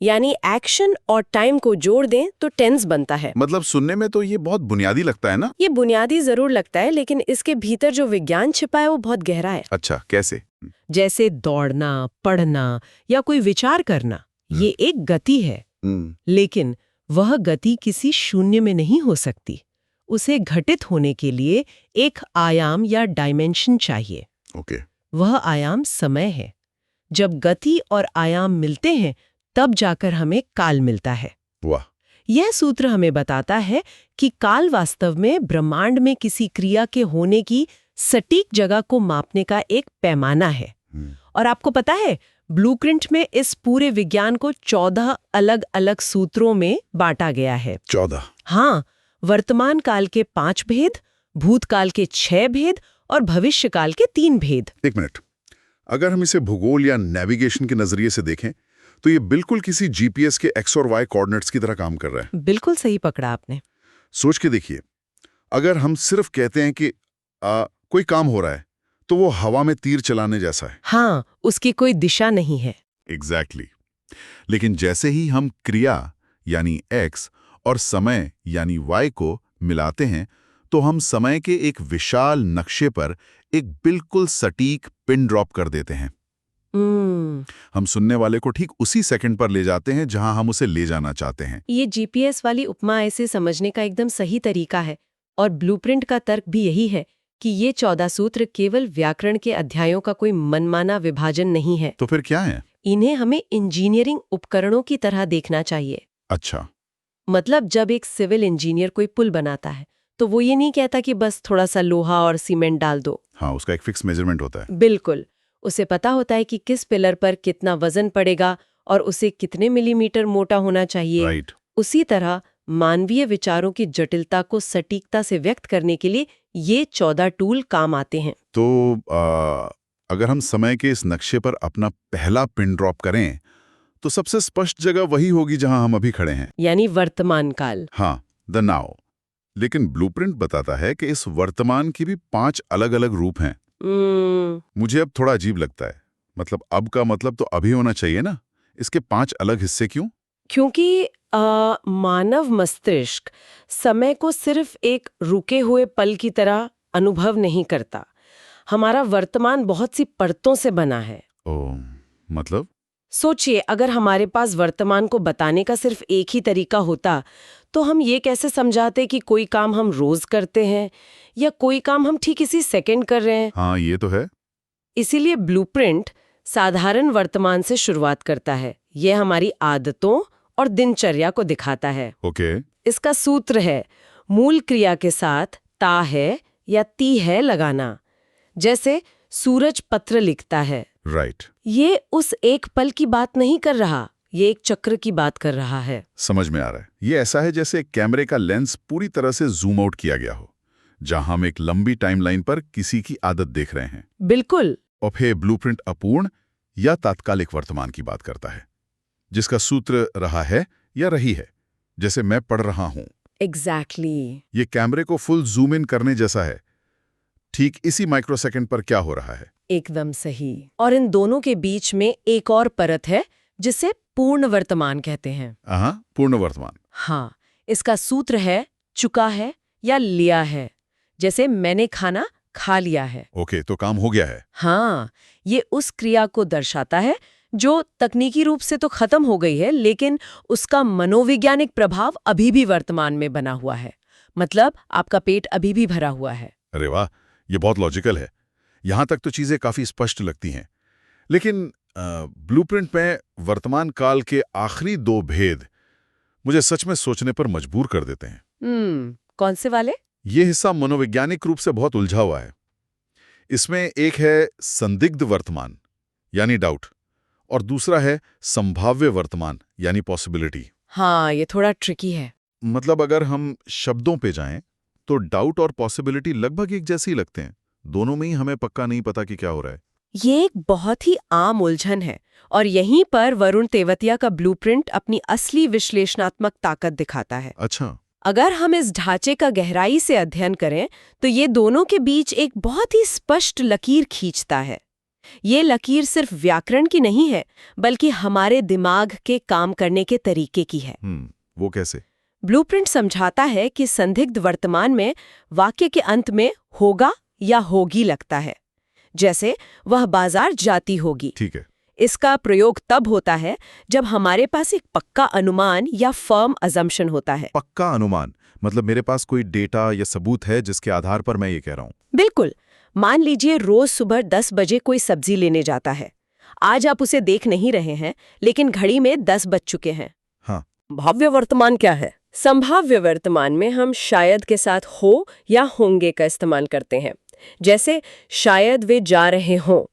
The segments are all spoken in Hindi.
यानी एक्शन और टाइम को जोड़ दें तो टेंस बनता है। मतलब सुनने में तो ये बहुत बुनियादी लगता है ना? ये बुनियादी जरूर लगता है, लेकिन इसके भीतर जो विज्ञान छिपा है वो बहुत गहरा है। अच्छा, कैसे? जैसे दौड़ना, पढ़ना या कोई विचार करना, ये एक गति है। लेकिन वह गति किसी शून्य में नहीं हो सकती। उसे घटित होने के लिए एक आयाम या डायमेंशन चाहिए। ओके। वह आयाम समय है। जब गति और आयाम मिलते हैं तब जाकर हमें काल मिलता है। वाह। यह सूत्र हमें बताता है कि काल वास्तव में ब्रह्मांड में किसी क्रिया के होने की सटीक जगह को मापने का एक पैमाना है। और आपको पता है, ब्लूप्रिंट में इस पूरे विज्ञान को 14 अलग-अलग सूत्रों में बांटा गया है। 14? हाँ, वर्तमान काल के 5 भेद, भूतकाल के 6 भेद और भविष्यकाल के 3 भेद। एक मिनट, अगर हम इसे भूगोल या नेविगेशन के नजरिए से देखें तो ये बिल्कुल किसी जीपीएस के एक्स और वाई कोऑर्डिनेट्स की तरह काम कर रहा है। बिल्कुल सही पकड़ा आपने। सोच के देखिए, अगर हम सिर्फ कहते हैं कि कोई काम हो रहा है तो वो हवा में तीर चलाने जैसा है। हाँ, उसकी कोई दिशा नहीं है। एग्जैक्टली। लेकिन जैसे ही हम क्रिया यानी एक्स और समय यानी वाई को मिलाते हैं तो हम समय के एक विशाल नक्शे पर एक बिल्कुल सटीक पिन ड्रॉप कर देते हैं। हम सुनने वाले को ठीक उसी सेकंड पर ले जाते हैं जहां हम उसे ले जाना चाहते हैं। ये जीपीएस वाली उपमा ऐसे समझने का एकदम सही तरीका है। और ब्लूप्रिंट का तर्क भी यही है कि ये 14 सूत्र केवल व्याकरण के अध्यायों का कोई मनमाना विभाजन नहीं है। तो फिर क्या है? इन्हें हमें इंजीनियरिंग उपकरणों की तरह देखना चाहिए। अच्छा। मतलब जब एक सिविल इंजीनियर कोई पुल बनाता है तो वो ये नहीं कहता कि बस थोड़ा सा लोहा और सीमेंट डाल दो। हाँ, उसका एक फिक्स मेजरमेंट होता है। बिल्कुल। उसे पता होता है कि किस पिलर पर कितना वजन पड़ेगा और उसे कितने मिलीमीटर मोटा होना चाहिए। राइट। उसी तरह मानवीय विचारों की जटिलता को सटीकता से व्यक्त करने के लिए ये 14 टूल काम आते हैं। तो अगर हम समय के इस नक्शे पर अपना पहला पिन ड्रॉप करें तो सबसे स्पष्ट जगह वही होगी जहां हम अभी खड़े हैं, यानी वर्तमान काल। हाँ, द नाउ। लेकिन ब्लूप्रिंट बताता है कि इस वर्तमान की भी 5 अलग-अलग रूप हैं। मुझे अब थोड़ा अजीब लगता है। मतलब अब का मतलब तो अभी होना चाहिए ना, इसके 5 अलग हिस्से क्यों? क्योंकि मानव मस्तिष्क समय को सिर्फ एक रुके हुए पल की तरह अनुभव नहीं करता। हमारा वर्तमान बहुत सी परतों से बना है। ओह, मतलब? सोचिए, अगर हमारे पास वर्तमान को बताने का सिर्फ एक ही तरीका होता तो हम ये कैसे समझाते कि कोई काम हम रोज करते हैं या कोई काम हम ठीक इसी सेकंड कर रहे हैं। हाँ, ये तो है। इसीलिए ब्लूप्रिंट साधारण वर्तमान से शुरुआत करता है। यह हमारी आदतों और दिनचर्या को दिखाता है। ओके। इसका सूत्र है, मूल क्रिया के साथ ता है या ती है लगाना। जैसे सूरज पत्र लिखता है। राइट। ये उस एक पल की बात नहीं कर रहा, ये एक चक्र की बात कर रहा है। समझ में आ रहा है। ये ऐसा है जैसे कैमरे का लेंस पूरी तरह से जूम आउट किया गया हो, जहां हम एक लंबी टाइमलाइन पर किसी की आदत देख रहे हैं। बिल्कुल। और फिर ब्लूप्रिंट अपूर्ण या तात्कालिक वर्तमान की बात करता है, जिसका सूत्र रहा है या रही है। जैसे मैं पढ़ रहा हूं। एग्जैक्टली। ये कैमरे को फुल जूम इन करने जैसा है। ठीक इसी माइक्रोसेकंड पर क्या हो रहा है। एकदम सही। और इन दोनों के बीच में एक और परत है जिसे पूर्ण वर्तमान कहते हैं। पूर्ण वर्तमान। हाँ, इसका सूत्र है चुका है या लिया है। जैसे मैंने खाना खा लिया है। ओके, तो काम हो गया है। हाँ, ये उस क्रिया को दर्शाता है जो तकनीकी रूप से तो खत्म हो गई है, लेकिन उसका मनोवैज्ञानिक प्रभाव अभी भी वर्तमान में बना हुआ है। मतलब आपका पेट अभी भी भरा हुआ है। अरे वाह, ये बहुत लॉजिकल है। यहां तक तो चीजें काफी स्पष्ट लगती हैं। लेकिन ब्लूप्रिंट में वर्तमान काल के आखिरी 2 भेद मुझे सच में सोचने पर मजबूर कर देते हैं। कौन से वाले? ये हिस्सा मनोवैज्ञानिक रूप से बहुत उलझा हुआ है। इसमें एक है संदिग्ध वर्तमान यानी डाउट, और दूसरा है संभाव्य वर्तमान यानी पॉसिबिलिटी। हाँ, ये थोड़ा ट्रिकी है। मतलब अगर हम शब्दों पे जाएं तो डाउट और पॉसिबिलिटी लगभग एक जैसे ही लगते हैं। दोनों में ही हमें पक्का नहीं पता कि क्या हो रहा है। ये एक बहुत ही आम उलझन है और यहीं पर वरुण तेवतिया का ब्लूप्रिंट अपनी असली विश्लेषणात्मक ताकत दिखाता है। अच्छा। अगर हम इस ढांचे का गहराई से अध्ययन करें तो ये दोनों के बीच एक बहुत ही स्पष्ट लकीर खींचता है। ये लकीर सिर्फ व्याकरण की नहीं है, बल्कि हमारे दिमाग के काम करने के तरीके की है। वो कैसे? ब्लूप्रिंट समझाता है कि संदिग्ध वर्तमान में वाक्य के अंत में होगा या होगी लगता है, जैसे वह बाजार जाती होगी। ठीक है। इसका प्रयोग तब होता है जब हमारे पास एक पक्का अनुमान या फर्म अजम्पशन होता है। पक्का अनुमान मतलब मेरे पास कोई डेटा या सबूत है जिसके आधार पर मैं ये कह रहा हूँ। बिल्कुल। मान लीजिए रोज सुबह 10 बजे कोई सब्जी लेने जाता है। आज आप उसे देख नहीं रहे हैं, लेकिन घड़ी में 10 बज चुके हैं। हाँ। भाव्य वर्तमान क्या है? संभाव्य वर्तमान में हम शायद के साथ हो या होंगे का इस्तेमाल करते हैं, जैसे शायद वे जा रहे हों।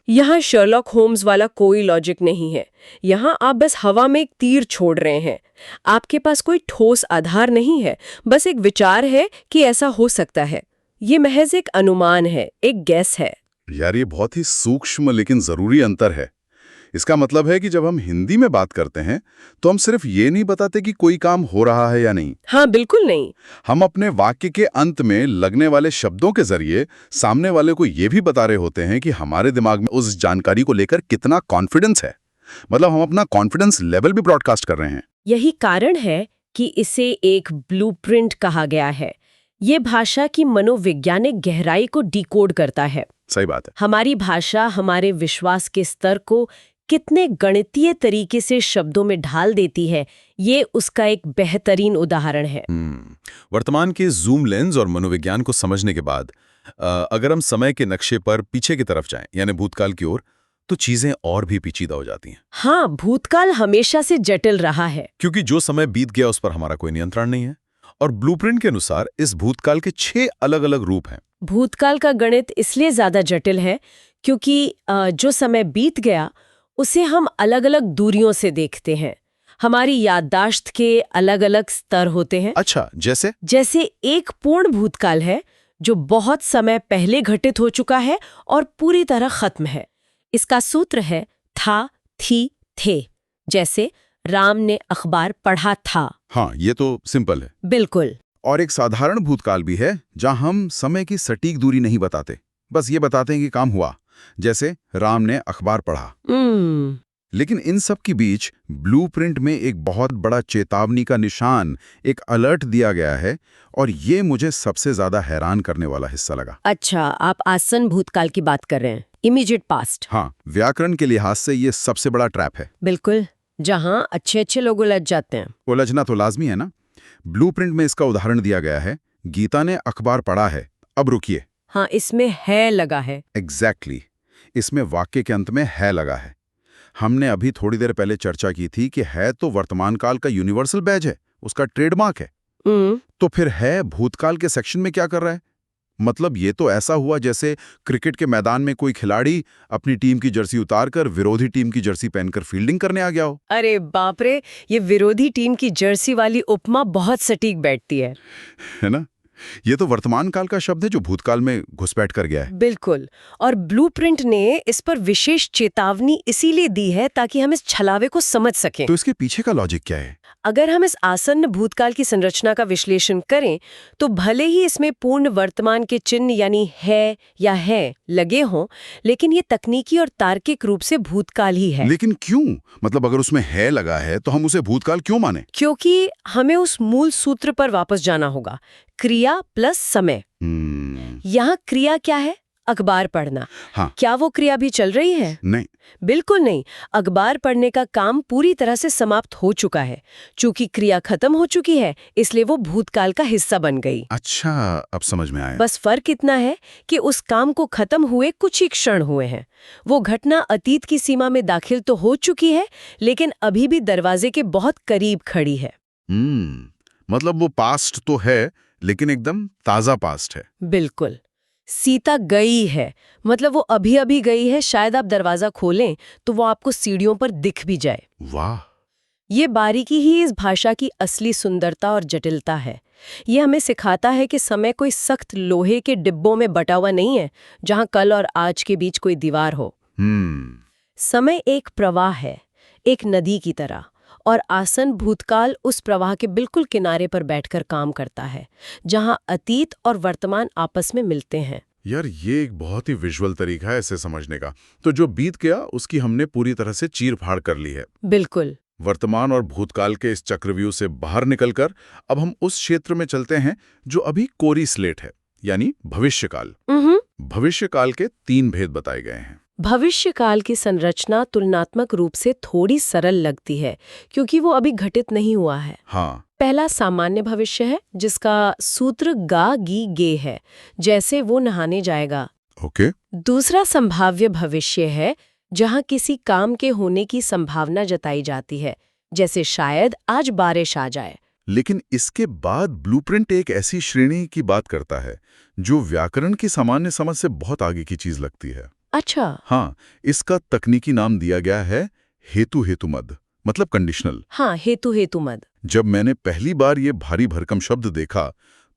यहाँ शर्लॉक होम्स वाला कोई लॉजिक नहीं है। यहाँ आप बस हवा में एक तीर छोड़ रहे हैं। आपके पास कोई ठोस आधार नहीं है, बस एक विचार है कि ऐसा हो सकता है। ये महज एक अनुमान है, एक गैस है। यार ये बहुत ही सूक्ष्म लेकिन जरूरी अंतर है। इसका मतलब है कि जब हम हिंदी में बात करते हैं तो हम सिर्फ ये नहीं बताते कि कोई काम हो रहा है या नहीं। हाँ, बिल्कुल नहीं। हम अपने वाक्य के अंत में लगने वाले शब्दों के जरिए सामने वाले को ये भी बता रहे होते हैं कि हमारे दिमाग में उस जानकारी को लेकर कितना कॉन्फिडेंस है। मतलब हम अपना कॉन्फिडेंस लेवल भी ब्रॉडकास्ट कर रहे हैं। यही कारण है कि इसे एक ब्लूप्रिंट कहा गया है। ये भाषा की मनोवैज्ञानिक गहराई को डिकोड करता है। सही बात है। हमारी भाषा हमारे विश्वास के स्तर को कितने गणितीय तरीके से शब्दों में ढाल देती है, ये उसका एक बेहतरीन उदाहरण है। वर्तमान के जूम लेंस और मनोविज्ञान को समझने के बाद अगर हम समय के नक्शे पर पीछे की तरफ जाएं, यानी भूतकाल की ओर, तो चीजें और भी पेचीदा हो जाती हैं। हाँ, भूतकाल हमेशा से जटिल रहा है, क्योंकि जो समय बीत गया उस पर हमारा कोई नियंत्रण नहीं है। और ब्लूप्रिंट के अनुसार इस भूतकाल के 6 अलग-अलग रूप हैं। भूतकाल का गणित इसलिए ज्यादा जटिल है क्योंकि जो समय बीत गया उसे हम अलग-अलग दूरियों से देखते हैं। हमारी याददाश्त के अलग-अलग स्तर होते हैं। अच्छा, जैसे एक पूर्ण भूतकाल है जो बहुत समय पहले घटित हो चुका है और पूरी तरह खत्म है। इसका सूत्र है था, थी, थे। जैसे राम ने अखबार पढ़ा था। हाँ, ये तो सिंपल है। बिल्कुल। और एक साधारण भूतकाल भी है जहां हम समय की सटीक दूरी नहीं बताते, बस ये बताते हैं कि काम हुआ, जैसे राम ने अखबार पढ़ा। लेकिन इन सब के बीच ब्लूप्रिंट में एक बहुत बड़ा चेतावनी का निशान, एक अलर्ट दिया गया है, और ये मुझे सबसे ज्यादा हैरान करने वाला हिस्सा लगा। अच्छा, आप आसन भूतकाल की बात कर रहे हैं, इमीडिएट पास्ट। हाँ, व्याकरण के लिहाज से ये सबसे बड़ा ट्रैप है। बिल्कुल, जहाँ अच्छे लोग उलझ जाते हैं। उलझना तो लाजमी है ना। ब्लूप्रिंट में इसका उदाहरण दिया गया है, गीता ने अखबार पढ़ा है, अब रुकिए। हाँ, इसमें है लगा है। एग्जैक्टली, इसमें वाक्य के अंत में है लगा है। हमने अभी थोड़ी देर पहले चर्चा की थी कि है तो वर्तमान काल का यूनिवर्सल बैज है, उसका ट्रेडमार्क है। तो फिर है भूतकाल के सेक्शन में क्या कर रहा है? मतलब ये तो ऐसा हुआ जैसे क्रिकेट के मैदान में कोई खिलाड़ी अपनी टीम की जर्सी उतारकर विरोधी टीम की जर्सी पहनकर फील्डिंग करने आ गया हो। अरे बाप रे, ये विरोधी टीम की जर्सी वाली उपमा बहुत सटीक बैठती है ना? ये तो वर्तमान काल का शब्द है जो भूतकाल में घुसपैठ कर गया है। बिल्कुल। और ब्लूप्रिंट ने इस पर विशेष चेतावनी इसीलिए दी है ताकि हम इस छलावे को समझ सकें। तो इसके पीछे का लॉजिक क्या है? अगर हम इस आसन्न भूतकाल की संरचना का विश्लेषण करें तो भले ही इसमें पूर्ण वर्तमान के चिन्ह यानी है या है लगे हों, लेकिन ये तकनीकी और तार्किक रूप से भूतकाल ही है। लेकिन क्यों? मतलब अगर उसमें है लगा है तो हम उसे भूतकाल क्यों माने? क्योंकि हमें उस मूल सूत्र पर वापस जाना होगा, क्रिया प्लस समय। यहाँ क्रिया क्या है? अखबार पढ़ना। हाँ। क्या वो क्रिया भी चल रही है? नहीं, बिल्कुल नहीं। अखबार पढ़ने का काम पूरी तरह से समाप्त हो चुका है। चूंकि क्रिया खत्म हो चुकी है, इसलिए वो भूतकाल का हिस्सा बन गई। अच्छा, अब समझ में आया। बस फर्क इतना है कि उस काम को खत्म हुए कुछ ही क्षण हुए हैं। वो घटना अतीत की सीमा में दाखिल तो हो चुकी है, लेकिन अभी भी दरवाजे के बहुत करीब खड़ी है। मतलब वो पास्ट तो है, लेकिन एकदम ताजा पास्ट है। बिल्कुल। सीता गई है, मतलब वो अभी अभी गई है। शायद आप दरवाजा खोलें तो वो आपको सीढ़ियों पर दिख भी जाए। वाह! ये बारीकी ही इस भाषा की असली सुंदरता और जटिलता है। ये हमें सिखाता है कि समय कोई सख्त लोहे के डिब्बों में बटा हुआ नहीं है, जहां कल और आज के बीच कोई दीवार हो। समय एक प्रवाह है, एक नदी की तरह, और आसन भूतकाल उस प्रवाह के बिल्कुल किनारे पर बैठकर काम करता है, जहां अतीत और वर्तमान आपस में मिलते हैं। यार ये एक बहुत ही विजुअल तरीका है इसे समझने का। तो जो बीत गया उसकी हमने पूरी तरह से चीर फाड़ कर ली है। बिल्कुल। वर्तमान और भूतकाल के इस चक्रव्यूह से बाहर निकलकर अब हम उस क्षेत्र में चलते हैं जो अभी कोरी स्लेट है, यानी भविष्यकाल। भविष्यकाल के 3 भेद बताए गए हैं। भविष्यकाल की संरचना तुलनात्मक रूप से थोड़ी सरल लगती है क्योंकि वो अभी घटित नहीं हुआ है। हाँ, पहला सामान्य भविष्य है जिसका सूत्र गा गी गे है, जैसे वो नहाने जाएगा। ओके। दूसरा संभाव्य भविष्य है जहां किसी काम के होने की संभावना जताई जाती है, जैसे शायद आज बारिश आ जाए। लेकिन इसके बाद ब्लूप्रिंट एक ऐसी श्रेणी की बात करता है जो व्याकरण की सामान्य समझ से बहुत आगे की चीज लगती है। अच्छा। हाँ, इसका तकनीकी नाम दिया गया है हेतु हेतुमद, मतलब कंडीशनल। हाँ, हेतु हेतुमद। जब मैंने पहली बार ये भारी भरकम शब्द देखा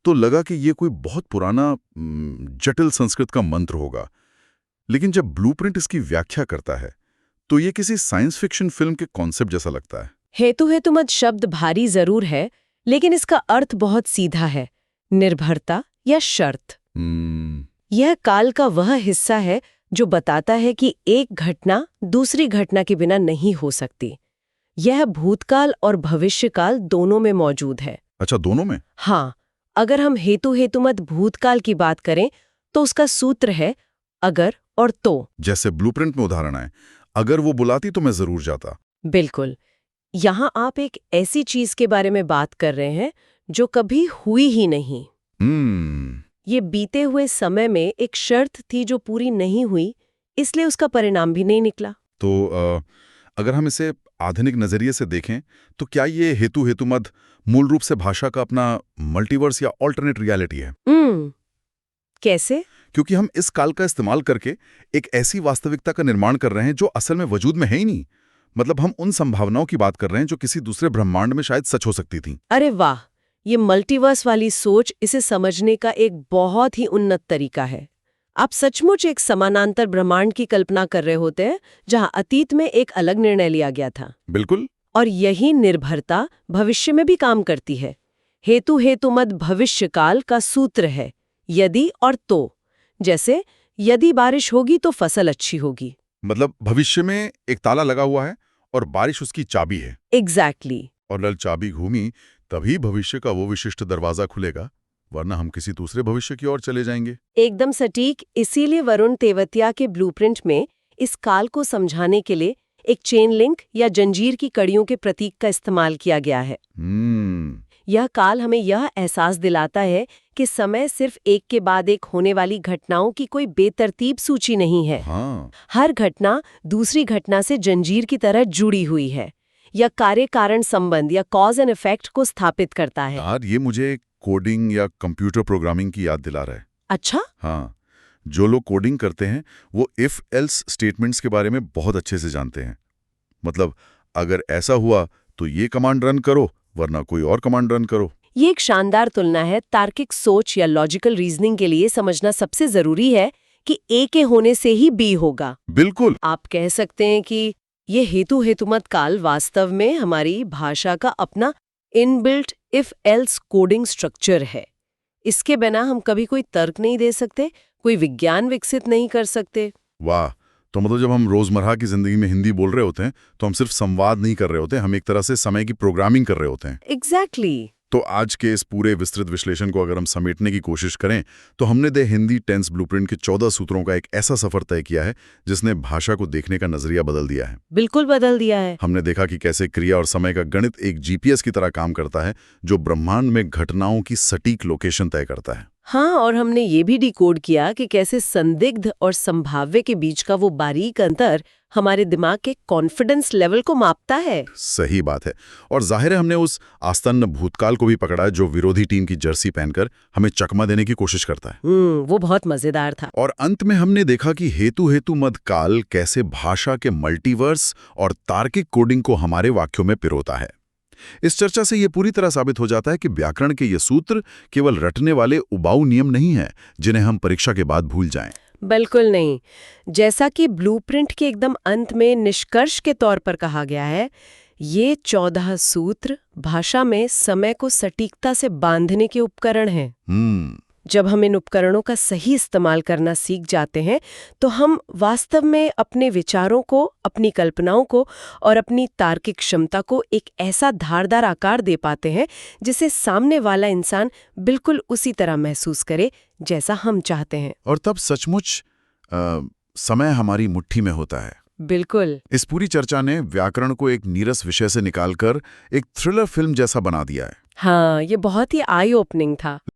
तो लगा कि ये कोई बहुत पुराना जटिल संस्कृत का मंत्र होगा। लेकिन जब ब्लूप्रिंट इसकी व्याख्या करता है तो ये किसी साइंस फिक्शन फिल्म के कॉन्सेप्ट जैसा लगता है। हेतु हेतुमद शब्द भारी जरूर है, लेकिन इसका अर्थ बहुत सीधा है, निर्भरता या शर्त। यह काल का वह हिस्सा है जो बताता है कि एक घटना दूसरी घटना के बिना नहीं हो सकती। यह भूतकाल और भविष्यकाल दोनों में मौजूद है। अच्छा, दोनों में? हाँ, अगर हम हेतु हेतुमद भूतकाल की बात करें तो उसका सूत्र है अगर और तो। जैसे ब्लूप्रिंट में उदाहरण है, अगर वो बुलाती तो मैं जरूर जाता। बिल्कुल। यहाँ आप एक ऐसी चीज के बारे में बात कर रहे हैं जो कभी हुई ही नहीं। ये बीते हुए समय में एक शर्त थी जो पूरी नहीं हुई, इसलिए उसका परिणाम भी नहीं निकला। तो अगर हम इसे आधुनिक नजरिए से देखें तो क्या ये हेतु हेतुमद मूल रूप से भाषा का अपना मल्टीवर्स या ऑल्टरनेट रियलिटी है? कैसे? क्योंकि हम इस काल का इस्तेमाल करके एक ऐसी वास्तविकता का निर्माण कर रहे हैं जो असल में वजूद में है ही नहीं। मतलब हम उन संभावनाओं की बात कर रहे हैं जो किसी दूसरे ब्रह्मांड में शायद सच हो सकती थी। अरे वाह, ये मल्टीवर्स वाली सोच इसे समझने का एक बहुत ही उन्नत तरीका है। आप सचमुच एक समानांतर ब्रह्मांड की कल्पना कर रहे होते हैं जहां अतीत में एक अलग निर्णय लिया गया था। बिल्कुल। और यही निर्भरता भविष्य में भी काम करती है। हेतु हेतुमद भविष्यकाल का सूत्र है यदि और तो। जैसे यदि बारिश होगी तो फसल अच्छी होगी। मतलब भविष्य में एक ताला लगा हुआ है और बारिश उसकी चाबी है। एग्जैक्टली। और लल चाबी घूमी तभी भविष्य का वो विशिष्ट दरवाजा खुलेगा, वरना हम किसी दूसरे भविष्य की ओर चले जाएंगे। एकदम सटीक। इसीलिए वरुण तेवतिया के ब्लूप्रिंट में इस काल को समझाने के लिए एक चेन लिंक या जंजीर की कड़ियों के प्रतीक का इस्तेमाल किया गया है। यह काल हमें यह एहसास दिलाता है कि समय सिर्फ एक के बाद एक होने वाली घटनाओं की कोई बेतरतीब सूची नहीं है। हाँ। हर घटना दूसरी घटना से जंजीर की तरह जुड़ी हुई है या कार्य कारण संबंध या कॉज एंड इफेक्ट को स्थापित करता है। यार ये मुझे कोडिंग या कंप्यूटर प्रोग्रामिंग की याद दिला रहा है। अच्छा? हाँ, जो लोग कोडिंग करते हैं वो इफ एल्स स्टेटमेंट्स के बारे में बहुत अच्छे से जानते हैं। मतलब अगर ऐसा हुआ तो ये कमांड रन करो, वरना कोई और कमांड रन करो। ये एक शानदार तुलना है। तार्किक सोच या लॉजिकल रीजनिंग के लिए समझना सबसे जरूरी है कि ए के होने से ही बी होगा। बिल्कुल। आप कह सकते हैं कि ये हेतु हेतुमत काल वास्तव में हमारी भाषा का अपना inbuilt if else coding structure है। इसके बिना हम कभी कोई तर्क नहीं दे सकते, कोई विज्ञान विकसित नहीं कर सकते। वाह, तो मतलब जब हम रोजमर्रा की जिंदगी में हिंदी बोल रहे होते हैं तो हम सिर्फ संवाद नहीं कर रहे होते, हम एक तरह से समय की प्रोग्रामिंग कर रहे होते हैं। एग्जैक्टली। तो आज के इस पूरे विस्तृत विश्लेषण को अगर हम समेटने की कोशिश करें तो हमने द हिंदी टेंस ब्लूप्रिंट के 14 सूत्रों का एक ऐसा सफर तय किया है जिसने भाषा को देखने का नजरिया बदल दिया है। बिल्कुल बदल दिया है। हमने देखा कि कैसे क्रिया और समय का गणित एक जीपीएस की तरह काम करता है जो ब्रह्मांड में घटनाओं की सटीक लोकेशन तय करता है। हाँ, और हमने ये भी डिकोड किया कि कैसे संदिग्ध और संभाव्य के बीच का वो बारीक अंतर हमारे दिमाग के कॉन्फिडेंस लेवल को मापता है। सही बात है। और जाहिर है हमने उस आस्तन्न भूतकाल को भी पकड़ा जो विरोधी टीम की जर्सी पहनकर हमें चकमा देने की कोशिश करता है। वो बहुत मजेदार था। और अंत में हमने देखा कि हेतु हेतु मद काल कैसे भाषा के मल्टीवर्स और तार्किक कोडिंग को हमारे वाक्यों में पिरोता है। इस चर्चा से यह पूरी तरह साबित हो जाता है कि व्याकरण के ये सूत्र केवल रटने वाले उबाऊ नियम नहीं हैं जिन्हें हम परीक्षा के बाद भूल जाएं। बिल्कुल नहीं। जैसा कि ब्लूप्रिंट के एकदम अंत में निष्कर्ष के तौर पर कहा गया है, ये 14 सूत्र भाषा में समय को सटीकता से बांधने के उपकरण हैं। जब हम इन उपकरणों का सही इस्तेमाल करना सीख जाते हैं तो हम वास्तव में अपने विचारों को, अपनी कल्पनाओं को और अपनी तार्किक क्षमता को एक ऐसा धारदार आकार दे पाते हैं जिसे सामने वाला इंसान बिल्कुल उसी तरह महसूस करे जैसा हम चाहते हैं। और तब सचमुच समय हमारी मुट्ठी में होता है। बिल्कुल। इस पूरी चर्चा ने व्याकरण को एक नीरस विषय से निकालकर एक थ्रिलर फिल्म जैसा बना दिया है। हाँ, ये बहुत ही आई ओपनिंग था।